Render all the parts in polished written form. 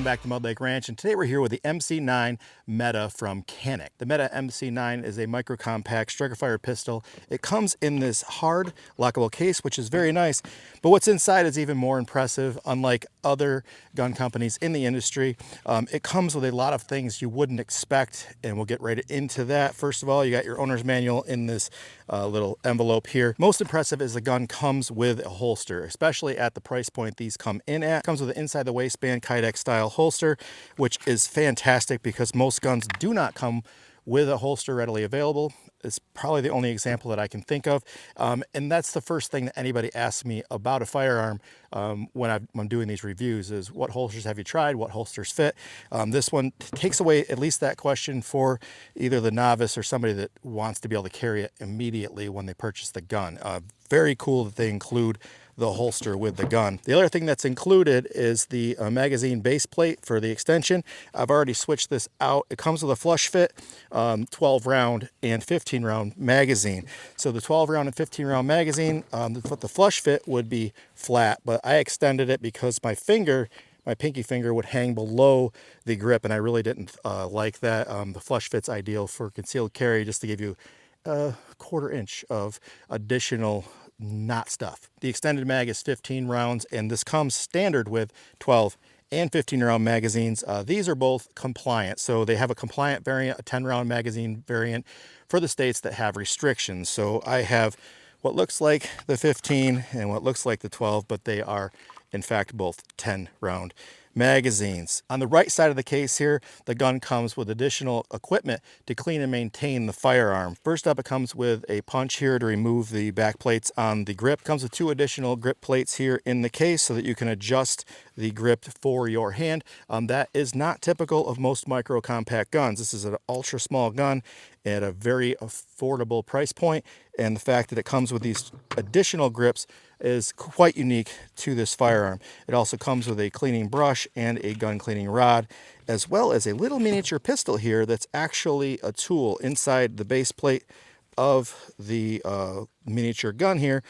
welcome back to Mud Lake Ranch, and today we're here with the MC9 Mete from CANiK. The Mete MC9 is a micro compact striker fire pistol. It comes in this hard lockable case, which is very nice, but what's inside is even more impressive. Unlike other gun companies in the industry, it comes with a lot of things you wouldn't expect, and we'll get right into that. First of all, you got your owner's manual in this little envelope here. Most impressive is the gun comes with a holster, especially at the price point these come in at. It comes with an inside the waistband Kydex style holster, which is fantastic because most guns do not come with a holster readily available. It's probably the only example that I can think of. And that's the first thing that anybody asks me about a firearm when I'm doing these reviews is, what holsters have you tried? What holsters fit? This one takes away at least that question for either the novice or somebody that wants to be able to carry it immediately when they purchase the gun. Very cool that they include the holster with the gun. The other thing that's included is the magazine base plate for the extension. I've already switched this out. It comes with a flush fit 12 round and 15 round magazine. So the 12 round and 15 round magazine, the flush fit would be flat, but I extended it because my pinky finger would hang below the grip, and I really didn't like that. The flush fit's ideal for concealed carry, just to give you a 1/4 inch of additional not stuff. The extended mag is 15 rounds, and this comes standard with 12 and 15 round magazines. These are both compliant, so they have a compliant variant, a 10 round magazine variant for the states that have restrictions. So I have what looks like the 15 and what looks like the 12, but they are in fact both 10 round magazines. On the right side of the case here, the gun comes with additional equipment to clean and maintain the firearm. First up, it comes with a punch here to remove the back plates on the grip. It comes with 2 additional grip plates here in the case so that you can adjust the grip for your hand. That is not typical of most micro compact guns. This is an ultra small gun at a very affordable price point, and the fact that it comes with these additional grips is quite unique to this firearm. It also comes with a cleaning brush and a gun cleaning rod, as well as a little miniature pistol here that's actually a tool inside the base plate of the miniature gun here.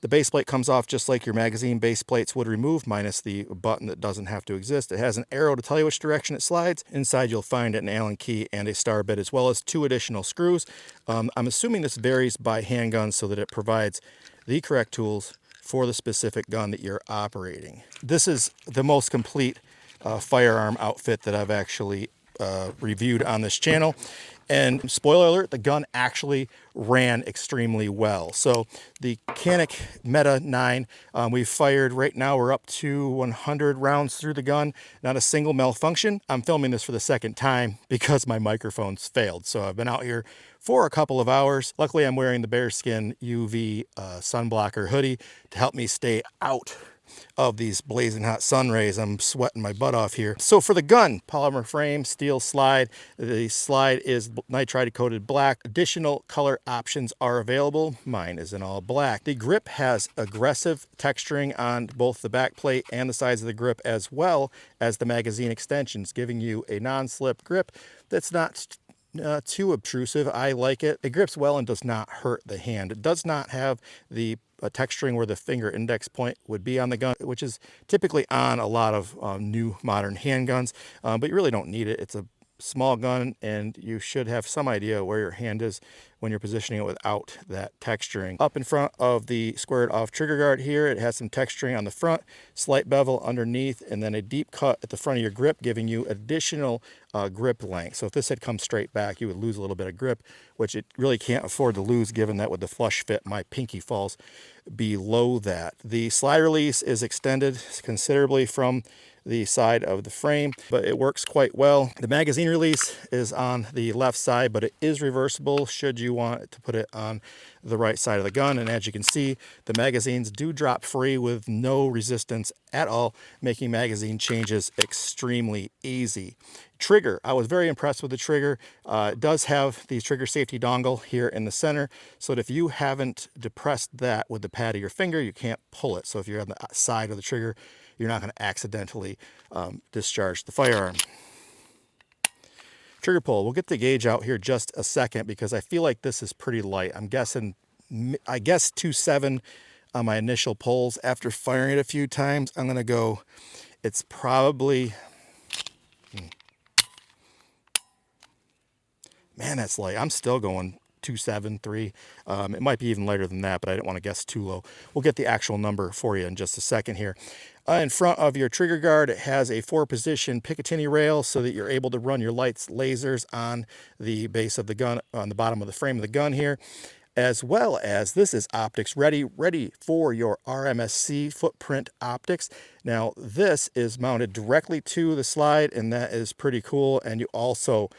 The base plate comes off just like your magazine base plates would remove, minus the button that doesn't have to exist. It has an arrow to tell you which direction it slides. Inside you'll find an Allen key and a star bit, as well as 2 additional screws. I'm assuming this varies by handgun so that it provides the correct tools for the specific gun that you're operating. This is the most complete firearm outfit that I've actually reviewed on this channel. And spoiler alert, the gun actually ran extremely well. So the CANiK Mete 9, we've fired, right now we're up to 100 rounds through the gun, not a single malfunction. I'm filming this for the second time because my microphone's failed. So I've been out here for a couple of hours. Luckily, I'm wearing the bearskin UV sunblocker hoodie to help me stay out of these blazing hot sun rays. I'm sweating my butt off here. So for the gun, polymer frame, steel slide. The slide is nitride coated black. Additional color options are available. Mine is in all black. The grip has aggressive texturing on both the back plate and the sides of the grip, as well as the magazine extensions, giving you a non-slip grip that's not too obtrusive. I like it. It grips well and does not hurt the hand. It does not have the texturing where the finger index point would be on the gun, which is typically on a lot of new modern handguns, but you really don't need it. It's a small gun, and you should have some idea where your hand is when you're positioning it without that texturing. Up in front of the squared off trigger guard here, it has some texturing on the front, slight bevel underneath, and then a deep cut at the front of your grip, giving you additional grip length. So if this had come straight back, you would lose a little bit of grip, which it really can't afford to lose, given that with the flush fit, my pinky falls below that. The slide release is extended considerably from the side of the frame, but it works quite well. The magazine release is on the left side, but it is reversible should you want to put it on the right side of the gun. And as you can see, the magazines do drop free with no resistance at all, making magazine changes extremely easy. Trigger, I was very impressed with the trigger. It does have the trigger safety dongle here in the center, so that if you haven't depressed that with the pad of your finger, you can't pull it. So if you're on the side of the trigger, you're not going to accidentally discharge the firearm. Trigger pull, we'll get the gauge out here just a second because I feel like this is pretty light. I guess 2.7 on my initial pulls. After firing it a few times, I'm going to go, it's probably Man, that's light. I'm still going 273. It might be even lighter than that, but I didn't want to guess too low. We'll get the actual number for you in just a second here. In front of your trigger guard, it has a 4-position Picatinny rail so that you're able to run your lights lasers on the base of the gun, on the bottom of the frame of the gun here, as well as this is optics ready for your RMSC footprint optics. Now this is mounted directly to the slide, and that is pretty cool. And you also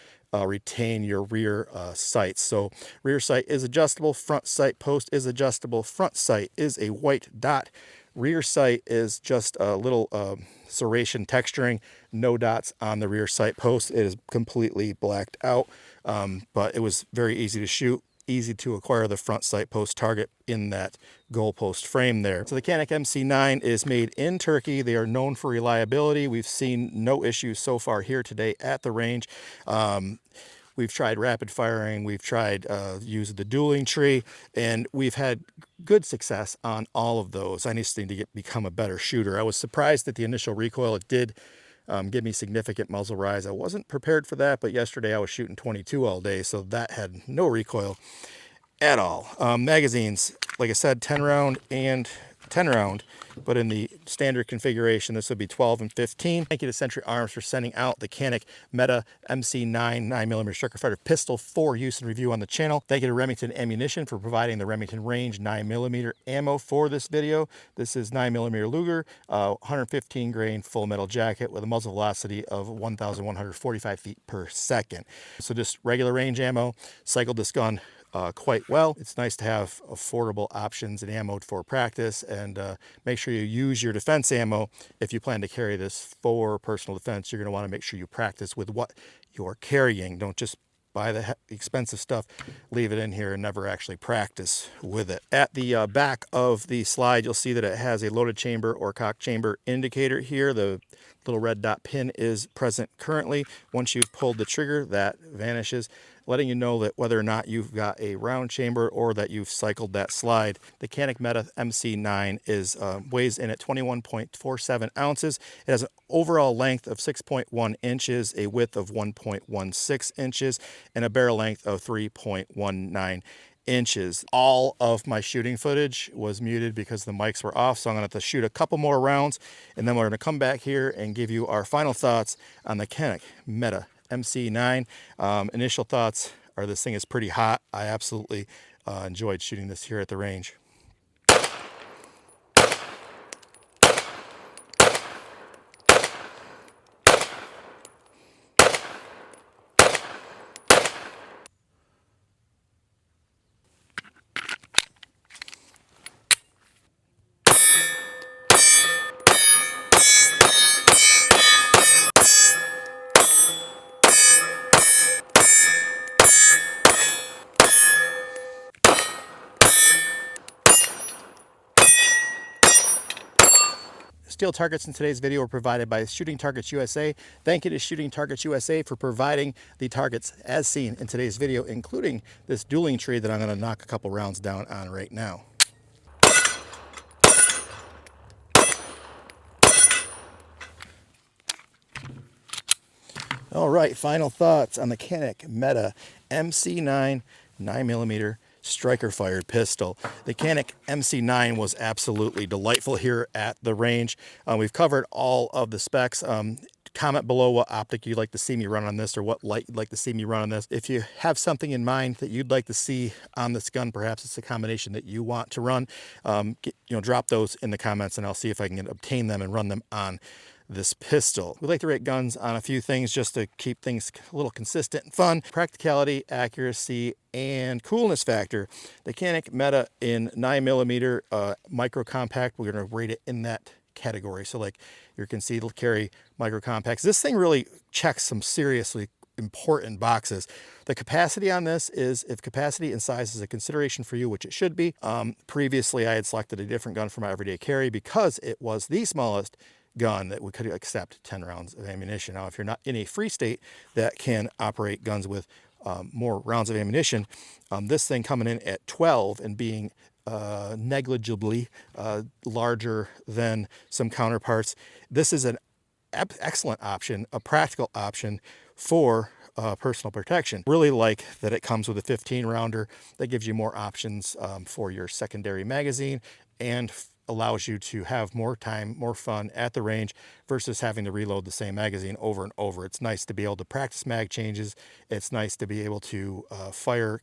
retain your rear sights. So rear sight is adjustable, front sight post is adjustable, front sight is a white dot. Rear sight is just a little serration texturing, no dots on the rear sight post. It is completely blacked out, but it was very easy to shoot, easy to acquire the front sight post target in that goalpost frame there. So the CANiK MC9 is made in Turkey. They are known for reliability. We've seen no issues so far here today at the range. We've tried rapid firing, we've tried using the dueling tree, and we've had good success on all of those. I just need to become a better shooter. I was surprised at the initial recoil. It did give me significant muzzle rise. I wasn't prepared for that, but yesterday I was shooting 22 all day, so that had no recoil at all. Magazines, like I said, 10 round and 10 round, but in the standard configuration, this would be 12 and 15. Thank you to Century Arms for sending out the CANiK METE MC9 9mm striker fighter pistol for use and review on the channel. Thank you to Remington Ammunition for providing the Remington range 9mm ammo for this video. This is 9mm Luger, 115 grain full metal jacket with a muzzle velocity of 1,145 feet per second. So just regular range ammo. Cycled this gun quite well. It's nice to have affordable options and ammo for practice, and make sure you use your defense ammo. If you plan to carry this for personal defense, you're going to want to make sure you practice with what you're carrying. Don't just buy the expensive stuff, leave it in here, and never actually practice with it. At the back of the slide, you'll see that it has a loaded chamber or cock chamber indicator here. The little red dot pin is present currently. Once you've pulled the trigger, that vanishes, letting you know that whether or not you've got a round chamber or that you've cycled that slide. The CANiK METE MC9 is weighs in at 21.47 ounces. It has an overall length of 6.1 inches, a width of 1.16 inches, and a barrel length of 3.19 inches. All of my shooting footage was muted because the mics were off, so I'm gonna have to shoot a couple more rounds, and then we're gonna come back here and give you our final thoughts on the CANiK METE MC9. Initial thoughts are this thing is pretty hot. I absolutely enjoyed shooting this here at the range. Steel targets in today's video were provided by Shooting Targets USA. Thank you to Shooting Targets USA for providing the targets as seen in today's video, including this dueling tree that I'm going to knock a couple rounds down on right now. All right, final thoughts on the CANiK METE MC9 9mm striker fired pistol. The CANiK MC9 was absolutely delightful here at the range. We've covered all of the specs. Comment below what optic you'd like to see me run on this, or what light you'd like to see me run on this. If you have something in mind that you'd like to see on this gun, perhaps it's a combination that you want to run, drop those in the comments, and I'll see if I can obtain them and run them on this pistol. We like to rate guns on a few things just to keep things a little consistent and fun. Practicality, accuracy, and coolness factor. The CANiK METE in 9mm micro compact, we're going to rate it in that category. So like your concealed carry micro compacts. This thing really checks some seriously important boxes. The capacity on this is, if capacity and size is a consideration for you, which it should be. Previously I had selected a different gun for my everyday carry because it was the smallest gun that we could accept 10 rounds of ammunition. Now, if you're not in a free state that can operate guns with more rounds of ammunition, this thing coming in at 12 and being negligibly larger than some counterparts, this is an excellent option, a practical option for personal protection. Really like that it comes with a 15 rounder that gives you more options for your secondary magazine and allows you to have more time, more fun at the range versus having to reload the same magazine over and over. It's nice to be able to practice mag changes. It's nice to be able to fire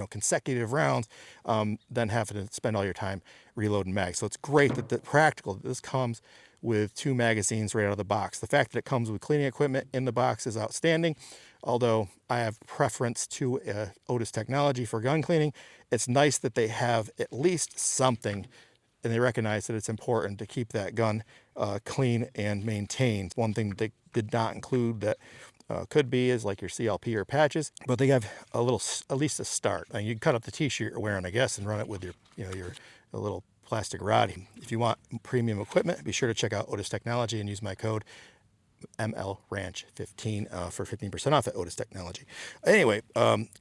consecutive rounds, then having to spend all your time reloading mags. So it's great that this comes with 2 magazines right out of the box. The fact that it comes with cleaning equipment in the box is outstanding. Although I have preference to Otis technology for gun cleaning, it's nice that they have at least something, and they recognize that it's important to keep that gun clean and maintained. One thing that they did not include that could be is like your CLP or patches, but they have a least a start. And you can cut up the t-shirt you're wearing, I guess, and run it with your a little plastic rod. If you want premium equipment, be sure to check out Otis Technology and use my code MLRanch15 for 15% off at Otis Technology. Anyway,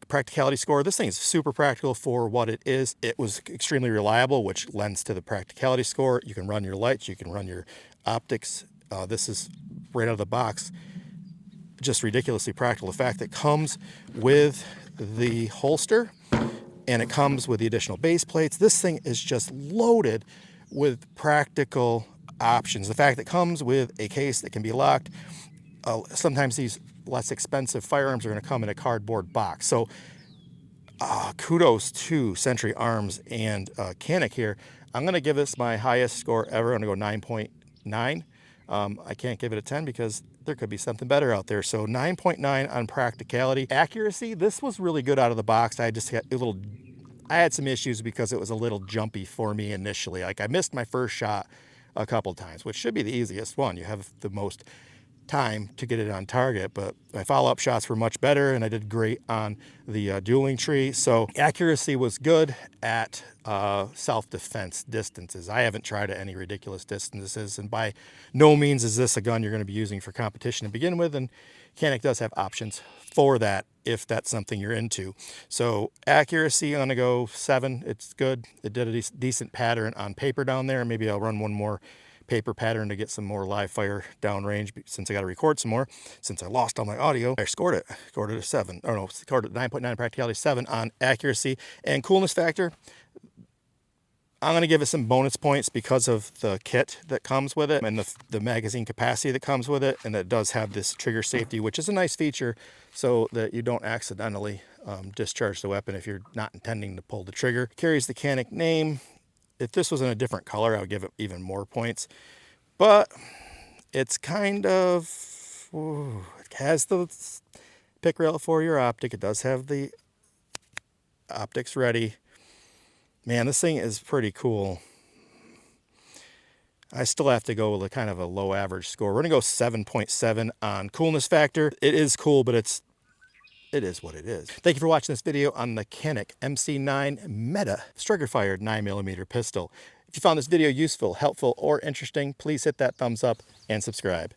practicality score. This thing is super practical for what it is. It was extremely reliable, which lends to the practicality score. You can run your lights, you can run your optics. This is right out of the box, just ridiculously practical. The fact that it comes with the holster and it comes with the additional base plates. This thing is just loaded with practical options. The fact that it comes with a case that can be locked. Sometimes these less expensive firearms are going to come in a cardboard box. So kudos to Century Arms and CANiK here. I'm going to give this my highest score ever. I'm going to go 9.9. I can't give it a 10 because there could be something better out there. So 9.9 on practicality. Accuracy, this was really good out of the box. I had some issues because it was a little jumpy for me initially. Like I missed my first shot a couple times, which should be the easiest one. You have the most time to get it on target, but my follow-up shots were much better and I did great on the dueling tree. So accuracy was good at self-defense distances. I haven't tried at any ridiculous distances, and by no means is this a gun you're going to be using for competition to begin with, and CANiK does have options for that if that's something you're into. So accuracy, I'm going to go 7. It's good. It did a decent pattern on paper down there. Maybe I'll run one more paper pattern to get some more live fire downrange since I got to record some more. Since I lost all my audio, I scored it a 7. Or no, scored it 9.9 practicality, 7 on accuracy. And coolness factor, I'm going to give it some bonus points because of the kit that comes with it and the magazine capacity that comes with it, and it does have this trigger safety, which is a nice feature so that you don't accidentally discharge the weapon if you're not intending to pull the trigger. Carries the CANiK name. If this was in a different color, I would give it even more points. But it's kind of, it has the pick rail for your optic. It does have the optics ready. Man, this thing is pretty cool. I still have to go with a kind of a low average score. We're going to go 7.7 on coolness factor. It is cool, but it is what it is. Thank you for watching this video on the CANiK MC9 Meta striker-fired 9mm pistol. If you found this video useful, helpful, or interesting, please hit that thumbs up and subscribe.